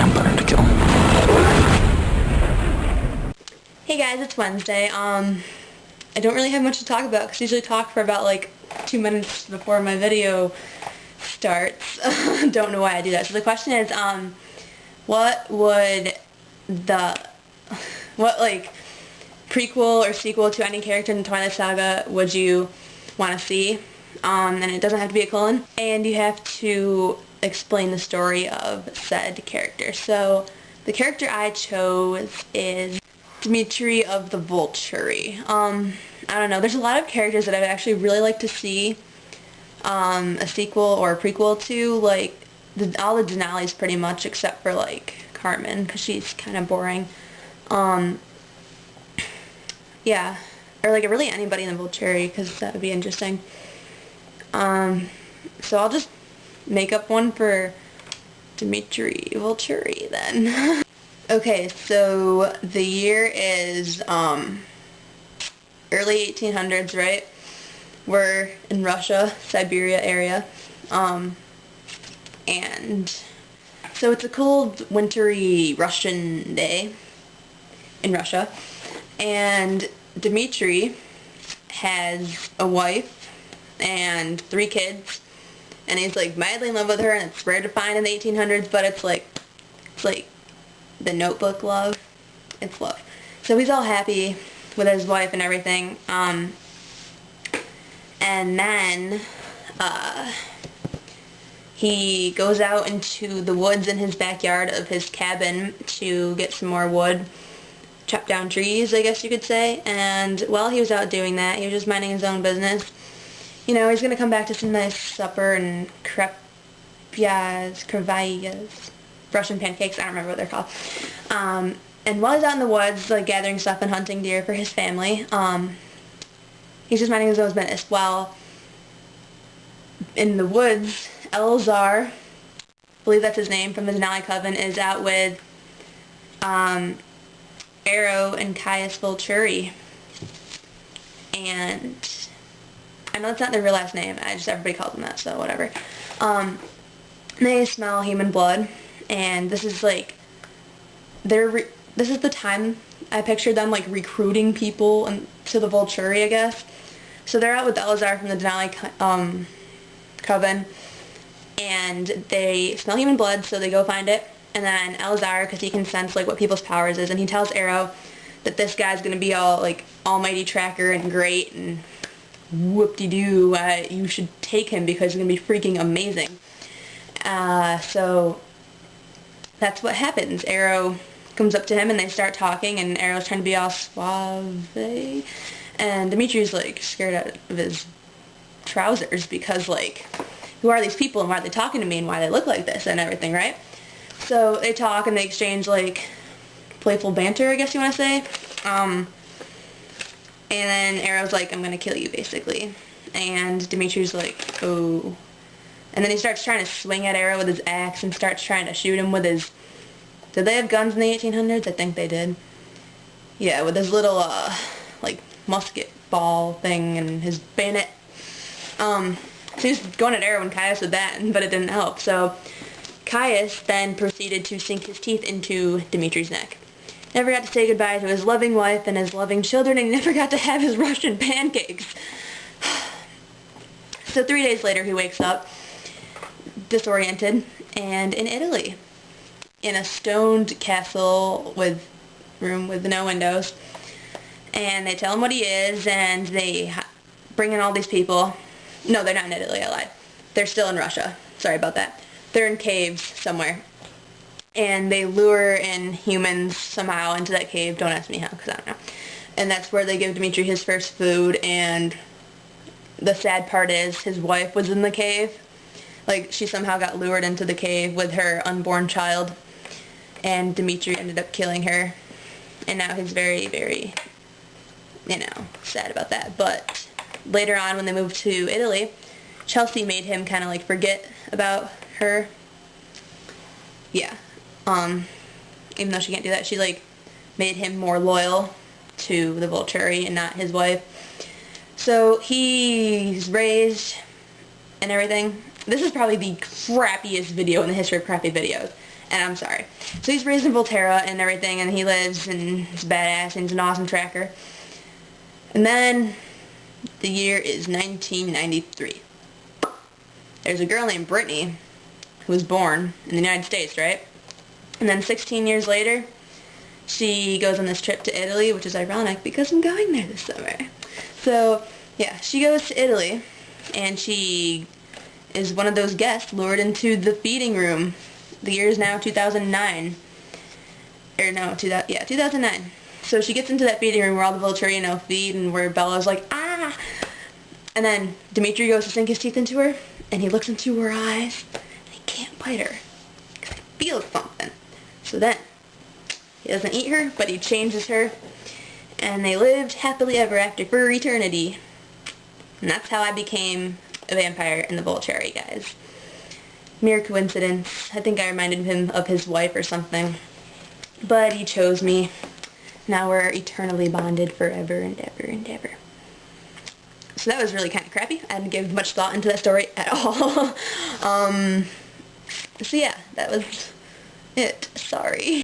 I'm better to kill. Hey guys, it's Wednesday. I don't really have much to talk about because I usually talk for about like 2 minutes before my video starts. Don't know why I do that. So the question is, what like prequel or sequel to any character in the Twilight Saga would you want to see? And it doesn't have to be a colon. And you have to explain the story of said character. So the character I chose is Demetri of the Volturi. I don't know, there's a lot of characters that I'd actually really like to see a sequel or a prequel to, like all the Denali's pretty much, except for like Carmen, because she's kind of boring. Yeah, or like really anybody in the Volturi, because that would be interesting. So I'll just make up one for Demetri Volturi then. Okay, so the year is early 1800s, right? We're in Russia, Siberia area, and so it's a cold, wintry Russian day in Russia, and Demetri has a wife and 3 kids, and he's like madly in love with her, and it's rare to find in the 1800s, but it's like the Notebook love. It's love. So he's all happy with his wife and everything, and then he goes out into the woods in his backyard of his cabin to get some more wood, chop down trees, I guess you could say, and while he was out doing that, he was just minding his own business. You know, he's going to come back to some nice supper and krevayas, Russian pancakes, I don't remember what they're called. And while he's out in the woods, like gathering stuff and hunting deer for his family, he's just minding his own business. While in the woods, Elazar, I believe that's his name, from the Denali coven, is out with Arrow and Caius Volturi. And I know it's not their real last name, everybody calls them that, so whatever. They smell human blood, and this is like, this is the time I pictured them like recruiting people to the Volturi, I guess. So they're out with Elazar from the Denali coven, and they smell human blood, so they go find it. And then Elazar, because he can sense like what people's powers is, and he tells Arrow that this guy's gonna be all like almighty tracker and great and whoop-de-doo, you should take him because he's gonna be freaking amazing. So that's what happens. Arrow comes up to him and they start talking, and Arrow's trying to be all suave, and Demetri's like scared out of his trousers because like, who are these people and why are they talking to me and why they look like this and everything, right? So they talk and they exchange like playful banter, I guess you want to say. And then Arrow's like, I'm gonna kill you, basically. And Demetri's like, oh. And then he starts trying to swing at Arrow with his axe and starts trying to shoot him with his... Did they have guns in the 1800s? I think they did. Yeah, with his little, like, musket ball thing and his bayonet. So he's going at Arrow and Caius with that, but it didn't help. So Caius then proceeded to sink his teeth into Demetri's neck. Never got to say goodbye to his loving wife and his loving children, and he never got to have his Russian pancakes. So 3 days later he wakes up, disoriented, and in Italy, in a stoned castle with room with no windows. And they tell him what he is, and they bring in all these people. No, they're not in Italy, I lied. They're still in Russia. Sorry about that. They're in caves somewhere. And they lure in humans somehow into that cave. Don't ask me how, because I don't know. And that's where they give Demetri his first food, and the sad part is his wife was in the cave. Like, she somehow got lured into the cave with her unborn child, and Demetri ended up killing her. And now he's very, very, you know, sad about that. But later on, when they moved to Italy, Chelsea made him kind of like forget about her. Yeah. Even though she can't do that, she like made him more loyal to the Volturi and not his wife. So he's raised and everything, This is probably the crappiest video in the history of crappy videos. And I'm sorry. So he's raised in Volterra and everything, and he lives, and he's badass, and he's an awesome tracker. And then, the year is 1993. There's a girl named Brittany who was born in the United States, right? And then 16 years later, she goes on this trip to Italy, which is ironic because I'm going there this summer. So, yeah, she goes to Italy, and she is one of those guests lured into the feeding room. The year is now 2009. Or no, 2009. So she gets into that feeding room where all the Volturi, feed, and where Bella's like, ah! And then Demetri goes to sink his teeth into her, and he looks into her eyes, and he can't bite her, because he feels something. So then, he doesn't eat her, but he changes her, and they lived happily ever after for eternity. And that's how I became a vampire in the Volturi, guys. Mere coincidence. I think I reminded him of his wife or something. But he chose me. Now we're eternally bonded forever and ever and ever. So that was really kind of crappy. I didn't give much thought into that story at all. So yeah, that was it. Sorry.